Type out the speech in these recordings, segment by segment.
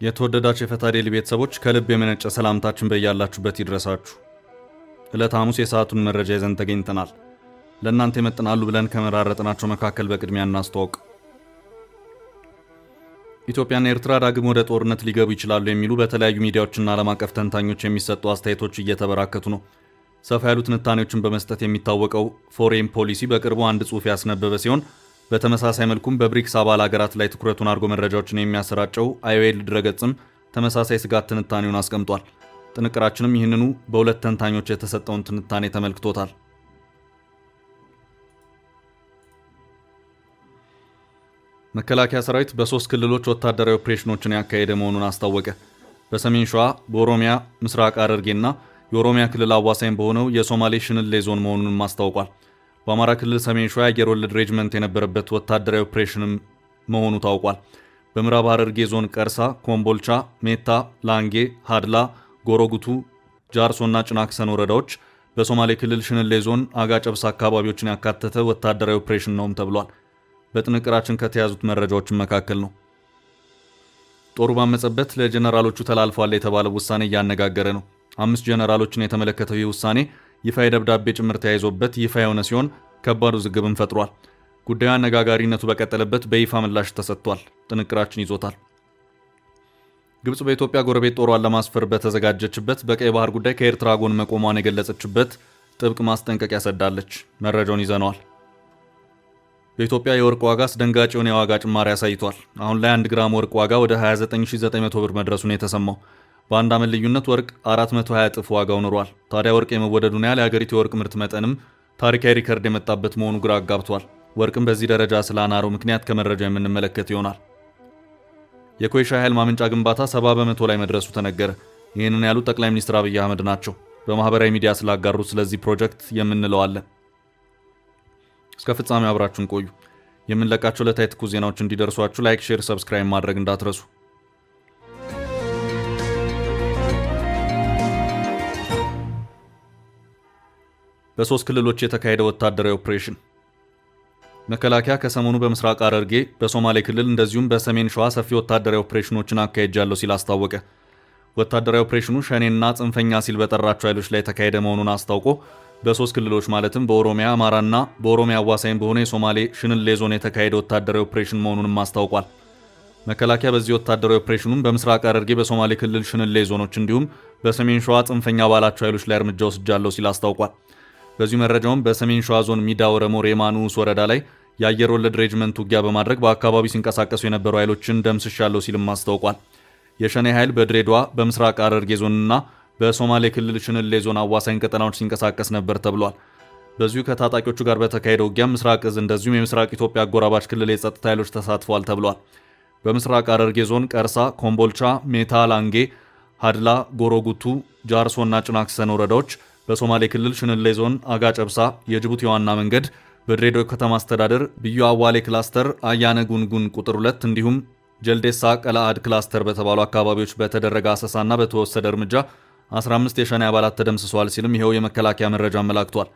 የተወደዳችሁ የፈታ ዴይሊ ቤተሰቦች ከልብ የመነጨ ሰላምታችን በያላችሁበት ይድረሳችሁ። ዕለት ሐሙስ የሰዓቱን መረጃ ይዘን ተገኝተናል። ለእናንተ ይመጥናሉ ብለን ከመራረጥናቸው መካከል በቅድሚያ እናስተዋውቅ። ኢትዮጵያና ኤርትራ ዳግም ወደ ጦርነት ሊገቡ ይችላሉ የሚሉ በተለያዩ ሚዲያዎችና ዓለም አቀፍ ተንታኞች የሚሰጡ አስተያየቶች እየተበራከቱ ነው። ሰፋ ያሉ ትንታኔዎችን በመስጠት የሚታወቀው ፎሬን ፖሊሲ በቅርቡ አንድ ጽሑፍ ያስነበበ ሲሆን በተመሳሳይ መልኩም በብሪክስ አባል ሀገራት ላይ ትኩረቱን አድርጎ መረጃዎችን የሚያሰራጨው IOL ድረገጽም ተመሳሳይ ስጋት ትንታኔውን አስቀምጧል። ጥንቅራችንም ይህንኑ በሁለት ተንታኞች የተሰጠውን ትንታኔ ተመልክቶታል። መከላከያ ሰራዊት በ3 ክልሎች ወታደራዊ ኦፕሬሽኖችን ያካሄደ መሆኑን አስታወቀ። በሰሜን ሸዋ፣ በኦሮሚያ ምስራቅ ሐረርጌና የኦሮሚያ ክልል አዋሳኝ በሆነው የሶማሌ ሽንሌ ዞን መሆኑንም አስታውቋል። በአማራ ክልል ሰሜን ሸዋ የአየር ወለድ ሬጅመንት የነበረበት ወታደራዊ ኦፕሬሽንም መሆኑ ታውቋል። በምዕራብ ሐረርጌ ዞን ቀርሳ፣ ኮምቦልቻ፣ ሜታ፣ ላንጌ፣ ሀድላ፣ ጎሮጉቱ፣ ጃርሶና ጭናክሰን ወረዳዎች በሶማሌ ክልል ሽንሌ ዞን አጋጨብሳ አካባቢዎችን ያካተተ ወታደራዊ ኦፕሬሽን ነውም ተብሏል። በጥንቅራችን ከተያዙት መረጃዎች መካከል ነው። ጦሩ ባመጸበት ለጀነራሎቹ ተላልፏል የተባለው ውሳኔ እያነጋገረ ነው። 5 ጀነራሎችን የተመለከተው ይህ ውሳኔ ይፋ የደብዳቤ ጭምር ተያይዞበት ይፋ የሆነ ሲሆን ከባድ ውዝግብን ፈጥሯል። ጉዳዩ አነጋጋሪነቱ በቀጠለበት በይፋ ምላሽ ተሰጥቷል። ጥንቅራችን ይዞታል። ግብጽ በኢትዮጵያ ጎረቤት ጦሯን ለማስፈር በተዘጋጀችበት በቀይ ባህር ጉዳይ ከኤርትራ ጎን መቆሟን የገለጸችበት ጥብቅ ማስጠንቀቂያ ሰዳለች። መረጃውን ይዘነዋል። በኢትዮጵያ የወርቅ ዋጋ አስደንጋጭ የሆነ የዋጋ ጭማሪ አሳይቷል። አሁን ላይ 1 ግራም ወርቅ ዋጋ ወደ 29900 ብር መድረሱን የተሰማው በአንድ ዓመት ልዩነት ወርቅ 420 እጥፍ ዋጋው ኑሯል። ታዲያ ወርቅ የመወደዱን ያህል የሀገሪቱ የወርቅ ምርት መጠንም ታሪካዊ ሪከርድ የመጣበት መሆኑ ግራ አጋብቷል። ወርቅም በዚህ ደረጃ ስላናረው ምክንያት ከመረጃ የምንመለከት ይሆናል። የኮይሻ ኃይል ማመንጫ ግንባታ 70 በመቶ ላይ መድረሱ ተነገረ። ይህንን ያሉት ጠቅላይ ሚኒስትር አብይ አህመድ ናቸው። በማህበራዊ ሚዲያ ስላጋሩት ስለዚህ ፕሮጀክት የምንለዋለን። እስከ ፍጻሜ አብራችሁን ቆዩ። የምንለቃቸው ዕለታዊ ትኩስ ዜናዎች እንዲደርሷችሁ ላይክ፣ ሼር፣ ሰብስክራይብ ማድረግ እንዳትረሱ። በ3 ክልሎች የተካሄደ ወታደራዊ ኦፕሬሽን። መከላከያ ከሰሞኑ በምስራቅ ሐረርጌ፣ በሶማሌ ክልል እንደዚሁም በሰሜን ሸዋ ሰፊ ወታደራዊ ኦፕሬሽኖችን አካሄጃለሁ ሲል አስታወቀ። ወታደራዊ ኦፕሬሽኑ ሸኔና ጽንፈኛ ሲል በጠራቸው ኃይሎች ላይ የተካሄደ መሆኑን አስታውቆ በ3 ክልሎች ማለትም በኦሮሚያ፣ አማራና በኦሮሚያ አዋሳኝ በሆነ የሶማሌ ሽንሌ ዞን የተካሄደ ወታደራዊ ኦፕሬሽን መሆኑንም አስታውቋል። መከላከያ በዚህ ወታደራዊ ኦፕሬሽኑም በምስራቅ ሐረርጌ፣ በሶማሌ ክልል ሽንሌ ዞኖች እንዲሁም በሰሜን ሸዋ ጽንፈኛ ባላቸው ኃይሎች ላይ እርምጃ ወስጃለሁ ሲል አስታውቋል። በዚሁ መረጃውም በሰሜን ሸዋ ዞን ሚዳ ወረሞ ሬማ ንዑስ ወረዳ ላይ የአየር ወለድ ሬጅመንት ውጊያ በማድረግ በአካባቢው ሲንቀሳቀሱ የነበሩ ኃይሎችን ደምስሻለሁ ሲልም አስታውቋል። የሸኔ ኃይል በድሬዳዋ፣ በምስራቅ ሐረርጌ ዞንና በሶማሌ ክልል ሽንሌ ዞን አዋሳኝ ቀጠናዎች ሲንቀሳቀስ ነበር ተብሏል። በዚሁ ከታጣቂዎቹ ጋር በተካሄደ ውጊያ ምስራቅ እዝ እንደዚሁም የምስራቅ ኢትዮጵያ አጎራባች ክልል የጸጥታ ኃይሎች ተሳትፈዋል ተብሏል። በምስራቅ ሐረርጌ ዞን ቀርሳ፣ ኮምቦልቻ፣ ሜታ፣ ላንጌ፣ ሀድላ፣ ጎሮጉቱ፣ ጃርሶና ጭናክሰን ወረዳዎች፣ በሶማሌ ክልል ሽንሌ ዞን አጋጨብሳ የጅቡቲ ዋና መንገድ፣ በድሬዳዋ ከተማ አስተዳደር ብዩ አዋሌ ክላስተር አያነ ጉንጉን ቁጥር 2 እንዲሁም ጀልዴሳ ቀላአድ ክላስተር በተባሉ አካባቢዎች በተደረገ አሰሳና በተወሰደ እርምጃ 15 የሸኔ አባላት ተደምስሰዋል ሲልም ይኸው የመከላከያ መረጃ አመላክቷል።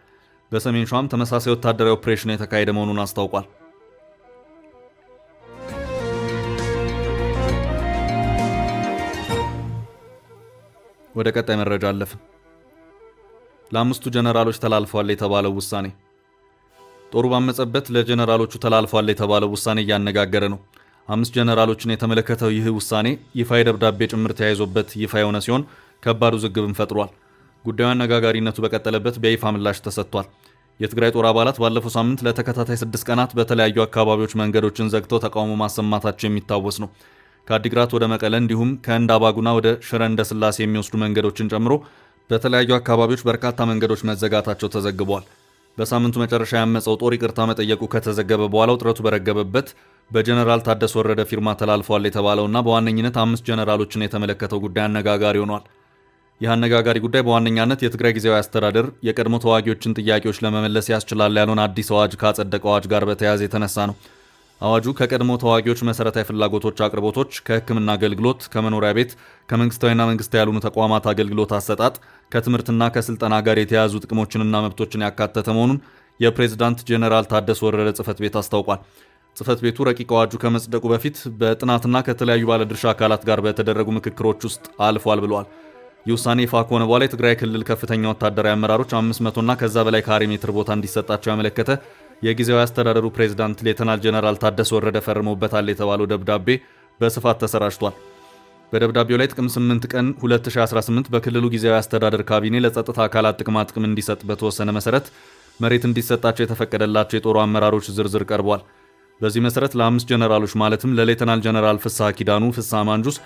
በሰሜን ሸዋም ተመሳሳይ ወታደራዊ ኦፕሬሽን የተካሄደ መሆኑን አስታውቋል። ወደ ቀጣይ መረጃ አለፍን። ለ5ቱ ጀነራሎች ተላልፏል የተባለው ውሳኔ። ጦሩ ባመጸበት ለጀነራሎቹ ተላልፏል የተባለው ውሳኔ እያነጋገረ ነው። 5 ጀነራሎችን የተመለከተው ይህ ውሳኔ ይፋ የደብዳቤ ጭምር ተያይዞበት ይፋ የሆነ ሲሆን ከባድ ውዝግብን ፈጥሯል። ጉዳዩ አነጋጋሪነቱ በቀጠለበት በይፋ ምላሽ ተሰጥቷል። የትግራይ ጦር አባላት ባለፈው ሳምንት ለተከታታይ 6 ቀናት በተለያዩ አካባቢዎች መንገዶችን ዘግተው ተቃውሞ ማሰማታቸው የሚታወስ ነው። ከአዲግራት ወደ መቀለ እንዲሁም ከእንዳባጉና ወደ ሽረ እንዳስላሴ የሚወስዱ መንገዶችን ጨምሮ በተለያዩ አካባቢዎች በርካታ መንገዶች መዘጋታቸው ተዘግቧል። በሳምንቱ መጨረሻ ያመፀው ጦር ይቅርታ መጠየቁ ከተዘገበ በኋላ ውጥረቱ በረገበበት በጀነራል ታደሰ ወረደ ፊርማ ተላልፏል የተባለውና በዋነኝነት 5 ጀነራሎችን የተመለከተው ጉዳይ አነጋጋሪ ሆኗል። ይህ አነጋጋሪ ጉዳይ በዋነኛነት የትግራይ ጊዜያዊ አስተዳደር የቀድሞ ተዋጊዎችን ጥያቄዎች ለመመለስ ያስችላል ያለውን አዲስ አዋጅ ካጸደቀው አዋጅ ጋር በተያያዘ የተነሳ ነው። አዋጁ ከቀድሞ ተዋጊዎች መሰረታዊ ፍላጎቶች አቅርቦቶች፣ ከሕክምና አገልግሎት፣ ከመኖሪያ ቤት፣ ከመንግስታዊና መንግስታዊ ያልሆኑ ተቋማት አገልግሎት አሰጣጥ፣ ከትምህርትና ከስልጠና ጋር የተያያዙ ጥቅሞችንና መብቶችን ያካተተ መሆኑን የፕሬዝዳንት ጄኔራል ታደሰ ወረደ ጽህፈት ቤት አስታውቋል። ጽሕፈት ቤቱ ረቂቅ አዋጁ ከመጽደቁ በፊት በጥናትና ከተለያዩ ባለድርሻ አካላት ጋር በተደረጉ ምክክሮች ውስጥ አልፏል ብለዋል። ይህ ውሳኔ ይፋ ከሆነ በኋላ የትግራይ ክልል ከፍተኛ ወታደራዊ አመራሮች 500ና ከዛ በላይ ካሬ ሜትር ቦታ እንዲሰጣቸው ያመለከተ የጊዜያዊ አስተዳደሩ ፕሬዝዳንት ሌተናል ጀነራል ታደሰ ወረደ ፈርመውበታል የተባለው ደብዳቤ በስፋት ተሰራጭቷል። በደብዳቤው ላይ ጥቅምት 8 ቀን 2018 በክልሉ ጊዜያዊ አስተዳደር ካቢኔ ለጸጥታ አካላት ጥቅም እንዲሰጥ በተወሰነ መሰረት መሬት እንዲሰጣቸው የተፈቀደላቸው የጦሩ አመራሮች ዝርዝር ቀርቧል። በዚህ መሰረት ለ5 ጀነራሎች ማለትም ለሌተናል ጀነራል ፍስሐ ኪዳኑ ፍስሐ ማንጁስ፣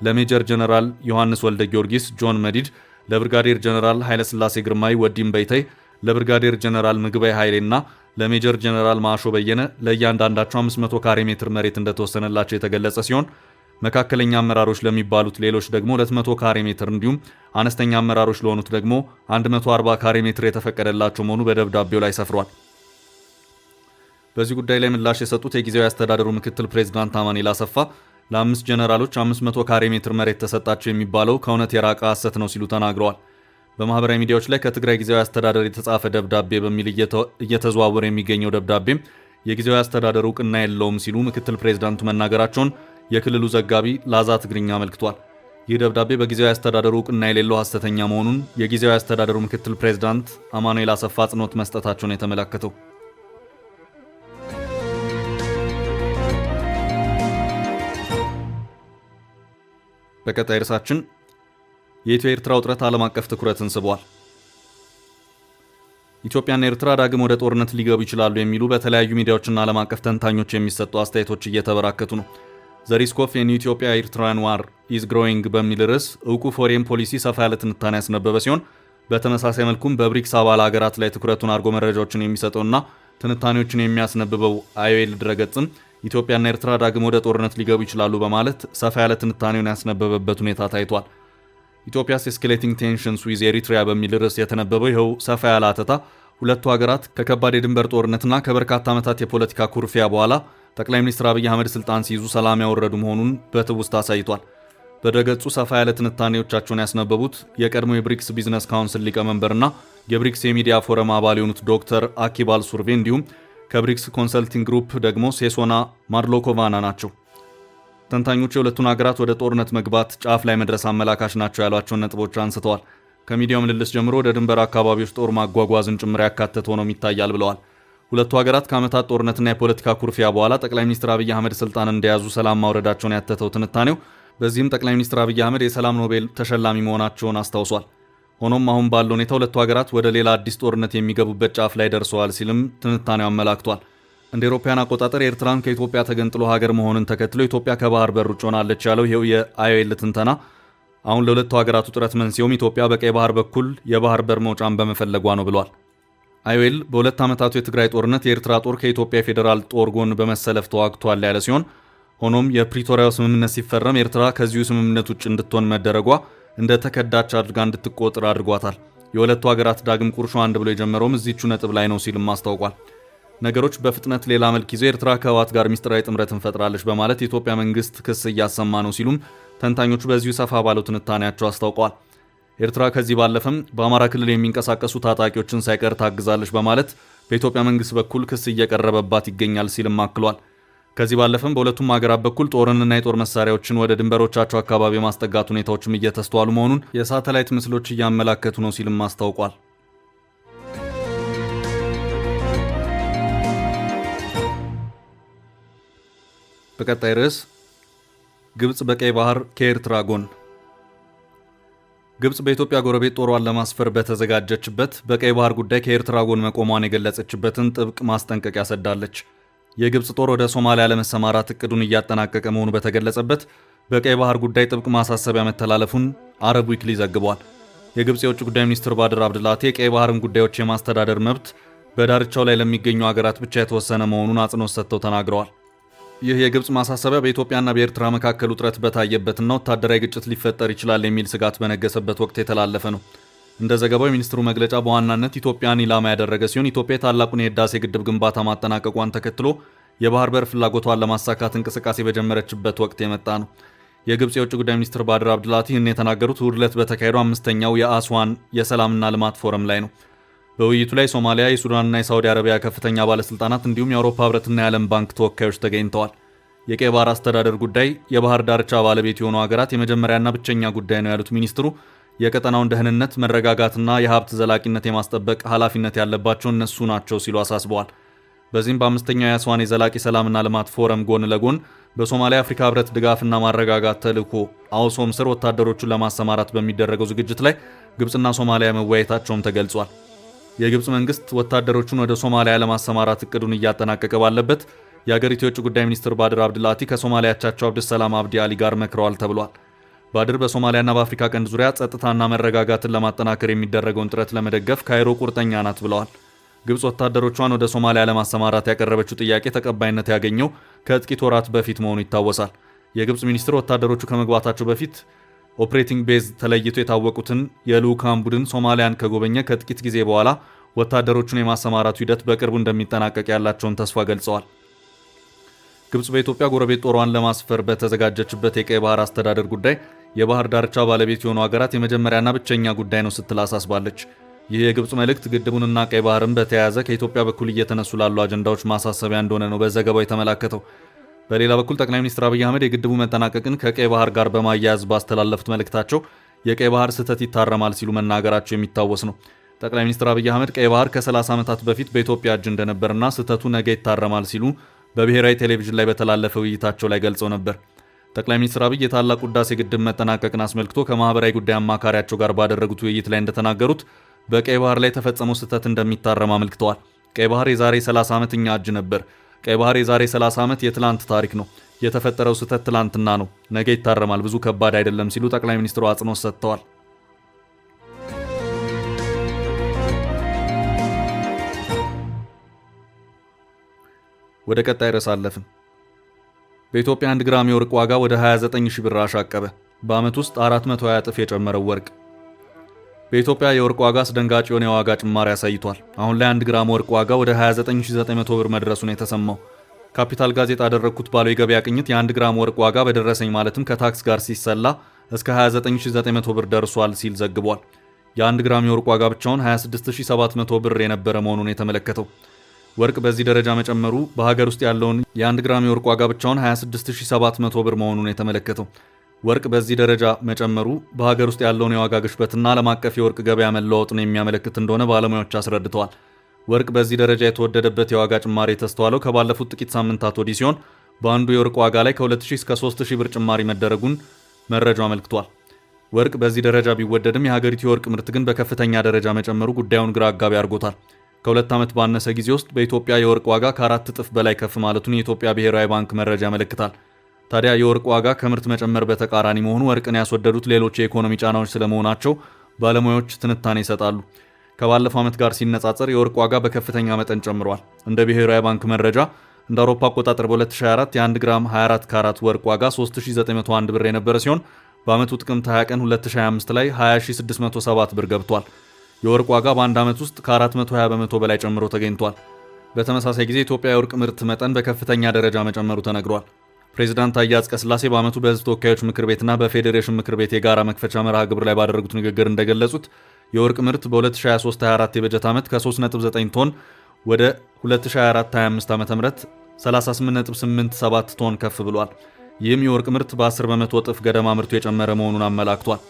ለሜጀር ጀነራል ዮሐንስ ወልደ ጊዮርጊስ ጆን መዲድ፣ ለብርጋዴር ጀነራል ኃይለሥላሴ ግርማይ ወዲም በይተይ፣ ለብርጋዴር ጀነራል ምግባይ ኃይሌና ለሜጀር ጀነራል ማሾ በየነ ለእያንዳንዳቸው 500 ካሬ ሜትር መሬት እንደተወሰነላቸው የተገለጸ ሲሆን መካከለኛ አመራሮች ለሚባሉት ሌሎች ደግሞ 200 ካሬ ሜትር እንዲሁም አነስተኛ አመራሮች ለሆኑት ደግሞ 140 ካሬ ሜትር የተፈቀደላቸው መሆኑ በደብዳቤው ላይ ሰፍሯል። በዚህ ጉዳይ ላይ ምላሽ የሰጡት የጊዜያዊ አስተዳደሩ ምክትል ፕሬዝዳንት አማኑኤል አሰፋ ለ5 ጀነራሎች 500 ካሬ ሜትር መሬት ተሰጣቸው የሚባለው ከእውነት የራቀ ሐሰት ነው ሲሉ ተናግረዋል። በማህበራዊ ሚዲያዎች ላይ ከትግራይ ጊዜያዊ አስተዳደር የተጻፈ ደብዳቤ በሚል እየተዘዋወረ የሚገኘው ደብዳቤም የጊዜያዊ አስተዳደሩ እውቅና የለውም ሲሉ ምክትል ፕሬዝዳንቱ መናገራቸውን የክልሉ ዘጋቢ ላዛ ትግርኛ አመልክቷል። ይህ ደብዳቤ በጊዜያዊ አስተዳደሩ እውቅና የሌለው ሐሰተኛ መሆኑን የጊዜያዊ አስተዳደሩ ምክትል ፕሬዝዳንት አማኑኤል አሰፋ አጽንኦት መስጠታቸውን የተመለከተው። በቀጣይ ርዕሳችን የኢትዮ ኤርትራ ውጥረት ዓለም አቀፍ ትኩረትን ስቧል። ኢትዮጵያና ኤርትራ ዳግም ወደ ጦርነት ሊገቡ ይችላሉ የሚሉ በተለያዩ ሚዲያዎችና ዓለም አቀፍ ተንታኞች የሚሰጡ አስተያየቶች እየተበራከቱ ነው። ዘ ሪስክ ኦፍ ኤን ኢትዮጵያ ኤርትራን ዋር ኢዝ ግሮዊንግ በሚል ርዕስ እውቁ ፎሬን ፖሊሲ ሰፋ ያለ ትንታኔ ያስነበበ ሲሆን በተመሳሳይ መልኩም በብሪክስ አባል ሀገራት ላይ ትኩረቱን አድርጎ መረጃዎችን የሚሰጠውና ትንታኔዎችን የሚያስነብበው IOL ድረገጽም ኢትዮጵያና ኤርትራ ዳግም ወደ ጦርነት ሊገቡ ይችላሉ በማለት ሰፋ ያለ ትንታኔውን ያስነበበበት ሁኔታ ታይቷል። ኢትዮጵያስ ኤስኬሌቲንግ ቴንሽንስ ዊዝ ኤሪትሪያ በሚል ርዕስ የተነበበው ይኸው ሰፋ ያለ አተታ ሁለቱ ሀገራት ከከባድ የድንበር ጦርነትና ከበርካታ ዓመታት የፖለቲካ ኩርፊያ በኋላ ጠቅላይ ሚኒስትር አብይ አህመድ ስልጣን ሲይዙ ሰላም ያወረዱ መሆኑን በትውስታ አሳይቷል። በድረገጹ ሰፋ ያለ ትንታኔዎቻቸውን ያስነበቡት የቀድሞ የብሪክስ ቢዝነስ ካውንስል ሊቀመንበርና የብሪክስ የሚዲያ ፎረም አባል የሆኑት ዶክተር አኪባል ሱርቬ እንዲሁም ከብሪክስ ኮንሰልቲንግ ግሩፕ ደግሞ ሴሶና ማድሎኮቫና ናቸው። ተንታኞቹ የሁለቱን ሀገራት ወደ ጦርነት መግባት ጫፍ ላይ መድረስ አመላካች ናቸው ያሏቸውን ነጥቦች አንስተዋል። ከሚዲያው ምልልስ ጀምሮ ወደ ድንበር አካባቢዎች ጦር ማጓጓዝን ጭምር ያካተተ ሆኖም ይታያል ብለዋል። ሁለቱ ሀገራት ከዓመታት ጦርነትና የፖለቲካ ኩርፊያ በኋላ ጠቅላይ ሚኒስትር አብይ አህመድ ስልጣን እንደያዙ ሰላም ማውረዳቸውን ያተተው ትንታኔው በዚህም ጠቅላይ ሚኒስትር አብይ አህመድ የሰላም ኖቤል ተሸላሚ መሆናቸውን አስታውሷል። ሆኖም አሁን ባለው ሁኔታ ሁለቱ ሀገራት ወደ ሌላ አዲስ ጦርነት የሚገቡበት ጫፍ ላይ ደርሰዋል ሲልም ትንታኔው አመላክቷል። እንደ አውሮፓውያን አቆጣጠር ኤርትራን ከኢትዮጵያ ተገንጥሎ ሀገር መሆኑን ተከትሎ ኢትዮጵያ ከባህር በር ውጭ ሆናለች ያለው ይኸው የIOL ትንተና አሁን ለሁለቱ ሀገራት ውጥረት መንስኤውም ኢትዮጵያ በቀይ ባህር በኩል የባህር በር መውጫን በመፈለጓ ነው ብሏል። IOL በሁለት ዓመታቱ የትግራይ ጦርነት የኤርትራ ጦር ከኢትዮጵያ የፌዴራል ጦር ጎን በመሰለፍ ተዋግቷል ያለ ሲሆን ሆኖም የፕሪቶሪያው ስምምነት ሲፈረም ኤርትራ ከዚሁ ስምምነት ውጭ እንድትሆን መደረጓ እንደ ተከዳች አድርጋ እንድትቆጥር አድርጓታል። የሁለቱ ሀገራት ዳግም ቁርሾ አንድ ብሎ የጀመረውም እዚቹ ነጥብ ላይ ነው ሲልም አስታውቋል። ነገሮች በፍጥነት ሌላ መልክ ይዘው ኤርትራ ከህወሓት ጋር ሚስጥራዊ ጥምረትን ፈጥራለች በማለት የኢትዮጵያ መንግስት ክስ እያሰማ ነው ሲሉም ተንታኞቹ በዚሁ ሰፋ ባለው ትንታኔያቸው አስታውቀዋል። ኤርትራ ከዚህ ባለፈም በአማራ ክልል የሚንቀሳቀሱ ታጣቂዎችን ሳይቀር ታግዛለች በማለት በኢትዮጵያ መንግስት በኩል ክስ እየቀረበባት ይገኛል ሲልም አክሏል። ከዚህ ባለፈም በሁለቱም ሀገራት በኩል ጦርንና የጦር መሳሪያዎችን ወደ ድንበሮቻቸው አካባቢ የማስጠጋት ሁኔታዎችም እየተስተዋሉ መሆኑን የሳተላይት ምስሎች እያመላከቱ ነው ሲልም አስታውቋል። በቀጣይ ርዕስ ግብጽ በቀይ ባህር ከኤርትራ ጎን። ግብጽ በኢትዮጵያ ጎረቤት ጦሯን ለማስፈር በተዘጋጀችበት በቀይ ባህር ጉዳይ ከኤርትራ ጎን መቆሟን የገለጸችበትን ጥብቅ ማስጠንቀቂያ ሰዳለች። የግብጽ ጦር ወደ ሶማሊያ ለመሰማራት እቅዱን እያጠናቀቀ መሆኑ በተገለጸበት በቀይ ባህር ጉዳይ ጥብቅ ማሳሰቢያ መተላለፉን አረብ ዊክሊ ዘግቧል። የግብጽ የውጭ ጉዳይ ሚኒስትር ባድር አብድላቴ የቀይ ባህርን ጉዳዮች የማስተዳደር መብት በዳርቻው ላይ ለሚገኙ ሀገራት ብቻ የተወሰነ መሆኑን አጽንኦት ሰጥተው ተናግረዋል። ይህ የግብጽ ማሳሰቢያ በኢትዮጵያና በኤርትራ መካከል ውጥረት በታየበትና ወታደራዊ ግጭት ሊፈጠር ይችላል የሚል ስጋት በነገሰበት ወቅት የተላለፈ ነው። እንደ ዘገባው የሚኒስትሩ መግለጫ በዋናነት ኢትዮጵያን ኢላማ ያደረገ ሲሆን ኢትዮጵያ የታላቁን የህዳሴ ግድብ ግንባታ ማጠናቀቋን ተከትሎ የባህር በር ፍላጎቷን ለማሳካት እንቅስቃሴ በጀመረችበት ወቅት የመጣ ነው። የግብጽ የውጭ ጉዳይ ሚኒስትር ባድር አብድላቲ ይህን የተናገሩት እሁድ ዕለት በተካሄደው 5ኛው የአስዋን የሰላምና ልማት ፎረም ላይ ነው። በውይይቱ ላይ ሶማሊያ፣ የሱዳንና የሳውዲ አረቢያ ከፍተኛ ባለስልጣናት እንዲሁም የአውሮፓ ህብረትና የዓለም ባንክ ተወካዮች ተገኝተዋል። የቀይ ባህር አስተዳደር ጉዳይ የባህር ዳርቻ ባለቤት የሆኑ ሀገራት የመጀመሪያና ብቸኛ ጉዳይ ነው ያሉት ሚኒስትሩ የቀጠናውን ደህንነት፣ መረጋጋትና የሀብት ዘላቂነት የማስጠበቅ ኃላፊነት ያለባቸው እነሱ ናቸው ሲሉ አሳስበዋል። በዚህም በአምስተኛው የአስዋን የዘላቂ ሰላምና ልማት ፎረም ጎን ለጎን በሶማሊያ አፍሪካ ህብረት ድጋፍና ማረጋጋት ተልዕኮ አውሶም ስር ወታደሮቹን ለማሰማራት በሚደረገው ዝግጅት ላይ ግብጽና ሶማሊያ መወያየታቸውም ተገልጿል። የግብጽ መንግስት ወታደሮቹን ወደ ሶማሊያ ለማሰማራት እቅዱን እያጠናቀቀ ባለበት የአገሪቱ የውጭ ጉዳይ ሚኒስትር ባድር አብድላቲ ከሶማሊያ አቻቸው አብዱሰላም አብዲ አሊ ጋር መክረዋል ተብሏል። ባድር በሶማሊያና በአፍሪካ ቀንድ ዙሪያ ጸጥታና መረጋጋትን ለማጠናከር የሚደረገውን ጥረት ለመደገፍ ካይሮ ቁርጠኛ ናት ብለዋል። ግብጽ ወታደሮቿን ወደ ሶማሊያ ለማሰማራት ያቀረበችው ጥያቄ ተቀባይነት ያገኘው ከጥቂት ወራት በፊት መሆኑ ይታወሳል። የግብጽ ሚኒስትር ወታደሮቹ ከመግባታቸው በፊት ኦፕሬቲንግ ቤዝ ተለይቶ የታወቁትን የልዑካን ቡድን ሶማሊያን ከጎበኘ ከጥቂት ጊዜ በኋላ ወታደሮቹን የማሰማራቱ ሂደት በቅርቡ እንደሚጠናቀቅ ያላቸውን ተስፋ ገልጸዋል። ግብጽ በኢትዮጵያ ጎረቤት ጦሯን ለማስፈር በተዘጋጀችበት የቀይ ባህር አስተዳደር ጉዳይ የባህር ዳርቻ ባለቤት የሆኑ ሀገራት የመጀመሪያና ብቸኛ ጉዳይ ነው ስትል አሳስባለች። ይህ የግብጽ መልእክት ግድቡንና ቀይ ባህርን በተያያዘ ከኢትዮጵያ በኩል እየተነሱ ላሉ አጀንዳዎች ማሳሰቢያ እንደሆነ ነው በዘገባው የተመላከተው። በሌላ በኩል ጠቅላይ ሚኒስትር አብይ አህመድ የግድቡ መጠናቀቅን ከቀይ ባህር ጋር በማያያዝ ባስተላለፉት መልእክታቸው የቀይ ባህር ስህተት ይታረማል ሲሉ መናገራቸው የሚታወስ ነው። ጠቅላይ ሚኒስትር አብይ አህመድ ቀይ ባህር ከ30 ዓመታት በፊት በኢትዮጵያ እጅ እንደነበርና ስህተቱ ነገ ይታረማል ሲሉ በብሔራዊ ቴሌቪዥን ላይ በተላለፈ ውይይታቸው ላይ ገልጸው ነበር። ጠቅላይ ሚኒስትር አብይ የታላቁ ህዳሴ ግድብ መጠናቀቅን አስመልክቶ ከማህበራዊ ጉዳይ አማካሪያቸው ጋር ባደረጉት ውይይት ላይ እንደተናገሩት በቀይ ባህር ላይ የተፈጸመው ስህተት እንደሚታረም አመልክተዋል። ቀይ ባህር የዛሬ 30 ዓመት እኛ እጅ ነበር። ቀይ ባህር የዛሬ 30 ዓመት የትላንት ታሪክ ነው። የተፈጠረው ስህተት ትላንትና ነው፣ ነገ ይታረማል፣ ብዙ ከባድ አይደለም ሲሉ ጠቅላይ ሚኒስትሩ አጽንኦት ሰጥተዋል። ወደ ቀጣይ ርዕስ አለፍን። በኢትዮጵያ 1 ግራም የወርቅ ዋጋ ወደ 29 ሺህ ብር አሻቀበ። በዓመት ውስጥ 420 እጥፍ የጨመረው ወርቅ። በኢትዮጵያ የወርቅ ዋጋ አስደንጋጭ የሆነ የዋጋ ጭማሪ አሳይቷል። አሁን ላይ 1 ግራም ወርቅ ዋጋ ወደ 29900 ብር መድረሱን የተሰማው ካፒታል ጋዜጣ ያደረግኩት ባለው የገበያ ቅኝት የ1 ግራም ወርቅ ዋጋ በደረሰኝ ማለትም ከታክስ ጋር ሲሰላ እስከ 29900 ብር ደርሷል ሲል ዘግቧል። የ1 ግራም የወርቅ ዋጋ ብቻውን 26700 ብር የነበረ መሆኑን የተመለከተው ወርቅ በዚህ ደረጃ መጨመሩ በሀገር ውስጥ ያለውን የ1 ግራም የወርቅ ዋጋ ብቻውን 26700 ብር መሆኑን የተመለከተው ወርቅ በዚህ ደረጃ መጨመሩ በሀገር ውስጥ ያለውን የዋጋ ግሽበትና ዓለም አቀፍ የወርቅ ገበያ መለዋወጥን የሚያመለክት እንደሆነ ባለሙያዎች አስረድተዋል። ወርቅ በዚህ ደረጃ የተወደደበት የዋጋ ጭማሪ የተስተዋለው ከባለፉት ጥቂት ሳምንታት ወዲህ ሲሆን በአንዱ የወርቅ ዋጋ ላይ ከ2000 እስከ 3000 ብር ጭማሪ መደረጉን መረጃው አመልክቷል። ወርቅ በዚህ ደረጃ ቢወደድም የሀገሪቱ የወርቅ ምርት ግን በከፍተኛ ደረጃ መጨመሩ ጉዳዩን ግራ አጋቢ አድርጎታል። ከ2 ዓመት ባነሰ ጊዜ ውስጥ በኢትዮጵያ የወርቅ ዋጋ ከ4 እጥፍ በላይ ከፍ ማለቱን የኢትዮጵያ ብሔራዊ ባንክ መረጃ ያመለክታል። ታዲያ የወርቅ ዋጋ ከምርት መጨመር በተቃራኒ መሆኑ ወርቅን ያስወደዱት ሌሎች የኢኮኖሚ ጫናዎች ስለመሆናቸው ባለሙያዎች ትንታኔ ይሰጣሉ። ከባለፈው ዓመት ጋር ሲነጻጸር የወርቅ ዋጋ በከፍተኛ መጠን ጨምሯል። እንደ ብሔራዊ ባንክ መረጃ እንደ አውሮፓ አቆጣጠር በ2024 የ1 ግራም 24 ካራት ወርቅ ዋጋ 3901 ብር የነበረ ሲሆን በዓመቱ ጥቅምት 20 ቀን 2025 ላይ 20607 ብር ገብቷል። የወርቅ ዋጋ በአንድ ዓመት ውስጥ ከ420 በመቶ በላይ ጨምሮ ተገኝቷል። በተመሳሳይ ጊዜ ኢትዮጵያ የወርቅ ምርት መጠን በከፍተኛ ደረጃ መጨመሩ ተነግሯል። ፕሬዚዳንት ታዬ አጽቀሥላሴ በዓመቱ በሕዝብ ተወካዮች ምክር ቤትና በፌዴሬሽን ምክር ቤት የጋራ መክፈቻ መርሃ ግብር ላይ ባደረጉት ንግግር እንደገለጹት የወርቅ ምርት በ2023/24 የበጀት ዓመት ከ3.9 ቶን ወደ 2024/25 ዓ.ም 38.87 ቶን ከፍ ብሏል። ይህም የወርቅ ምርት በ10 በመቶ እጥፍ ገደማ ምርቱ የጨመረ መሆኑን አመላክቷል።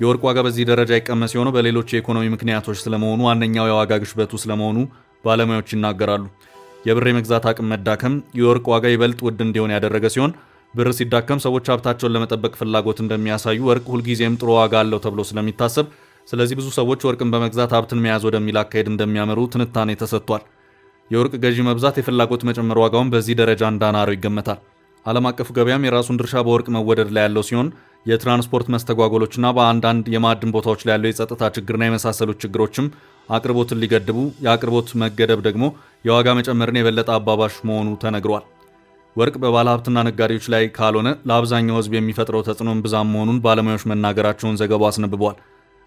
የወርቅ ዋጋ በዚህ ደረጃ ይቀመስ የሆነው በሌሎች የኢኮኖሚ ምክንያቶች ስለመሆኑ ዋነኛው የዋጋ ግሽበቱ ስለመሆኑ ባለሙያዎች ይናገራሉ። የብር የመግዛት አቅም መዳከም የወርቅ ዋጋ ይበልጥ ውድ እንዲሆን ያደረገ ሲሆን ብር ሲዳከም ሰዎች ሀብታቸውን ለመጠበቅ ፍላጎት እንደሚያሳዩ ወርቅ ሁልጊዜም ጥሩ ዋጋ አለው ተብሎ ስለሚታሰብ ስለዚህ ብዙ ሰዎች ወርቅን በመግዛት ሀብትን መያዝ ወደሚል አካሄድ እንደሚያመሩ ትንታኔ ተሰጥቷል። የወርቅ ገዢ መብዛት የፍላጎት መጨመር ዋጋውን በዚህ ደረጃ እንዳናረው ይገመታል። ዓለም አቀፉ ገበያም የራሱን ድርሻ በወርቅ መወደድ ላይ ያለው ሲሆን የትራንስፖርት መስተጓጎሎችና በአንዳንድ የማዕድን ቦታዎች ላይ ያለው የጸጥታ ችግርና የመሳሰሉት ችግሮችም አቅርቦትን ሊገድቡ፣ የአቅርቦት መገደብ ደግሞ የዋጋ መጨመርን የበለጠ አባባሽ መሆኑ ተነግሯል። ወርቅ በባለ ሀብትና ነጋዴዎች ላይ ካልሆነ ለአብዛኛው ሕዝብ የሚፈጥረው ተጽዕኖም ብዛም መሆኑን ባለሙያዎች መናገራቸውን ዘገባው አስነብቧል።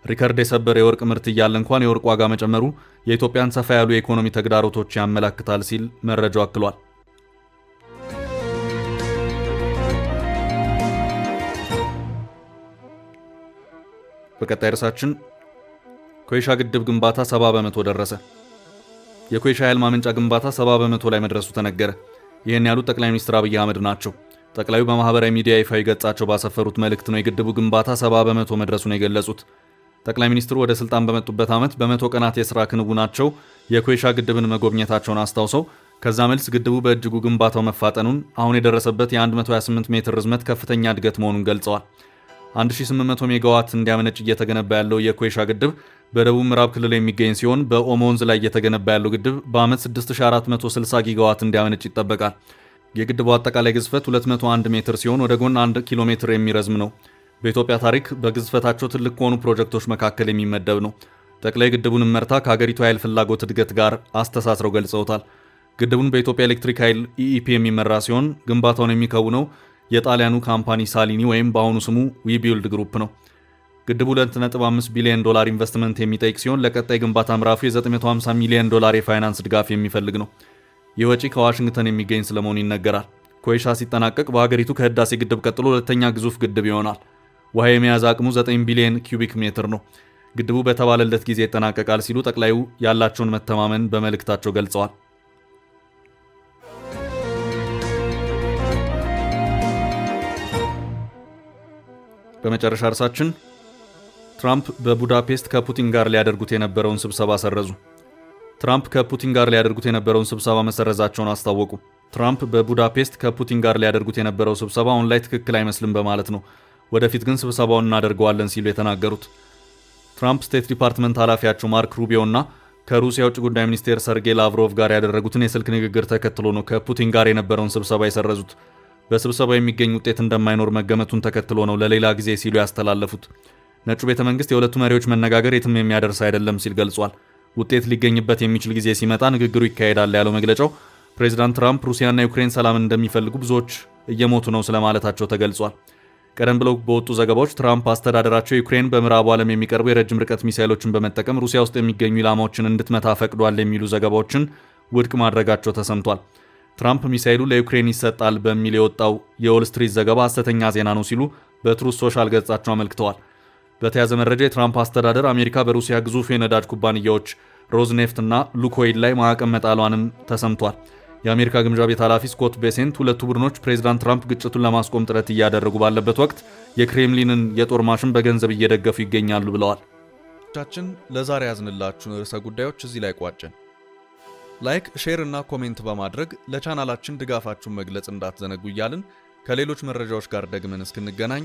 ሪከርድ የሰበረ የወርቅ ምርት እያለ እንኳን የወርቅ ዋጋ መጨመሩ የኢትዮጵያን ሰፋ ያሉ የኢኮኖሚ ተግዳሮቶች ያመላክታል ሲል መረጃው አክሏል። በቀጣይ ርዕሳችን ኮይሻ ግድብ ግንባታ 70 በመቶ ደረሰ። የኮይሻ ኃይል ማመንጫ ግንባታ 70 በመቶ ላይ መድረሱ ተነገረ። ይህን ያሉት ጠቅላይ ሚኒስትር አብይ አህመድ ናቸው። ጠቅላዩ በማህበራዊ ሚዲያ ይፋዊ ገጻቸው ባሰፈሩት መልእክት ነው የግድቡ ግንባታ 70 በመቶ መድረሱን የገለጹት። ጠቅላይ ሚኒስትሩ ወደ ስልጣን በመጡበት ዓመት በመቶ ቀናት የሥራ ክንውናቸው የኮይሻ ግድብን መጎብኘታቸውን አስታውሰው ከዛ መልስ ግድቡ በእጅጉ ግንባታው መፋጠኑን፣ አሁን የደረሰበት የ128 ሜትር ርዝመት ከፍተኛ እድገት መሆኑን ገልጸዋል። 1800 ሜጋዋት እንዲያመነጭ እየተገነባ ያለው የኮይሻ ግድብ በደቡብ ምዕራብ ክልል የሚገኝ ሲሆን በኦሞ ወንዝ ላይ እየተገነባ ያለው ግድብ በዓመት 6460 ጊጋዋት እንዲያመነጭ ይጠበቃል። የግድቡ አጠቃላይ ግዝፈት 201 ሜትር ሲሆን ወደ ጎን 1 ኪሎ ሜትር የሚረዝም ነው። በኢትዮጵያ ታሪክ በግዝፈታቸው ትልቅ ከሆኑ ፕሮጀክቶች መካከል የሚመደብ ነው። ጠቅላይ ግድቡን መርታ ከሀገሪቱ ኃይል ፍላጎት እድገት ጋር አስተሳስረው ገልጸውታል። ግድቡን በኢትዮጵያ ኤሌክትሪክ ኃይል ኢኢፒ የሚመራ ሲሆን ግንባታውን የሚከውነው የጣሊያኑ ካምፓኒ ሳሊኒ ወይም በአሁኑ ስሙ ዊቢልድ ግሩፕ ነው። ግድቡ $2.5 ቢሊዮን ኢንቨስትመንት የሚጠይቅ ሲሆን ለቀጣይ ግንባታ ምዕራፉ የ$950 ሚሊዮን የፋይናንስ ድጋፍ የሚፈልግ ነው። ይህ ወጪ ከዋሽንግተን የሚገኝ ስለመሆኑ ይነገራል። ኮይሻ ሲጠናቀቅ በሀገሪቱ ከህዳሴ ግድብ ቀጥሎ ሁለተኛ ግዙፍ ግድብ ይሆናል። ውሃ የመያዝ አቅሙ 9 ቢሊዮን ኪዩቢክ ሜትር ነው። ግድቡ በተባለለት ጊዜ ይጠናቀቃል ሲሉ ጠቅላዩ ያላቸውን መተማመን በመልእክታቸው ገልጸዋል። በመጨረሻ እርሳችን ትራምፕ በቡዳፔስት ከፑቲን ጋር ሊያደርጉት የነበረውን ስብሰባ ሰረዙ። ትራምፕ ከፑቲን ጋር ሊያደርጉት የነበረውን ስብሰባ መሰረዛቸውን አስታወቁ። ትራምፕ በቡዳፔስት ከፑቲን ጋር ሊያደርጉት የነበረው ስብሰባ አሁን ላይ ትክክል አይመስልም በማለት ነው ወደፊት ግን ስብሰባውን እናደርገዋለን ሲሉ የተናገሩት። ትራምፕ ስቴት ዲፓርትመንት ኃላፊያቸው ማርክ ሩቢዮ እና ከሩሲያ ውጭ ጉዳይ ሚኒስቴር ሰርጌይ ላቭሮቭ ጋር ያደረጉትን የስልክ ንግግር ተከትሎ ነው ከፑቲን ጋር የነበረውን ስብሰባ የሰረዙት። በስብሰባው የሚገኝ ውጤት እንደማይኖር መገመቱን ተከትሎ ነው ለሌላ ጊዜ ሲሉ ያስተላለፉት። ነጩ ቤተ መንግስት የሁለቱ መሪዎች መነጋገር የትም የሚያደርስ አይደለም ሲል ገልጿል። ውጤት ሊገኝበት የሚችል ጊዜ ሲመጣ ንግግሩ ይካሄዳል ያለው መግለጫው ፕሬዚዳንት ትራምፕ ሩሲያና ዩክሬን ሰላምን እንደሚፈልጉ ብዙዎች እየሞቱ ነው ስለማለታቸው ተገልጿል። ቀደም ብለው በወጡ ዘገባዎች ትራምፕ አስተዳደራቸው ዩክሬን በምዕራቡ ዓለም የሚቀርቡ የረጅም ርቀት ሚሳይሎችን በመጠቀም ሩሲያ ውስጥ የሚገኙ ኢላማዎችን እንድትመታ ፈቅዷል የሚሉ ዘገባዎችን ውድቅ ማድረጋቸው ተሰምቷል። ትራምፕ ሚሳይሉ ለዩክሬን ይሰጣል በሚል የወጣው የዎል ስትሪት ዘገባ ሐሰተኛ ዜና ነው ሲሉ በትሩዝ ሶሻል ገጻቸው አመልክተዋል። በተያያዘ መረጃ የትራምፕ አስተዳደር አሜሪካ በሩሲያ ግዙፍ የነዳጅ ኩባንያዎች ሮዝኔፍት እና ሉኮይል ላይ ማዕቀብ መጣሏንም ተሰምቷል። የአሜሪካ ግምጃ ቤት ኃላፊ ስኮት ቤሴንት ሁለቱ ቡድኖች ፕሬዚዳንት ትራምፕ ግጭቱን ለማስቆም ጥረት እያደረጉ ባለበት ወቅት የክሬምሊንን የጦር ማሽን በገንዘብ እየደገፉ ይገኛሉ ብለዋል። ቻችን ለዛሬ ያዝንላችሁን ርዕሰ ጉዳዮች እዚህ ላይ ቋጨን። ላይክ፣ ሼር እና ኮሜንት በማድረግ ለቻናላችን ድጋፋችሁን መግለጽ እንዳትዘነጉ እያልን ከሌሎች መረጃዎች ጋር ደግመን እስክንገናኝ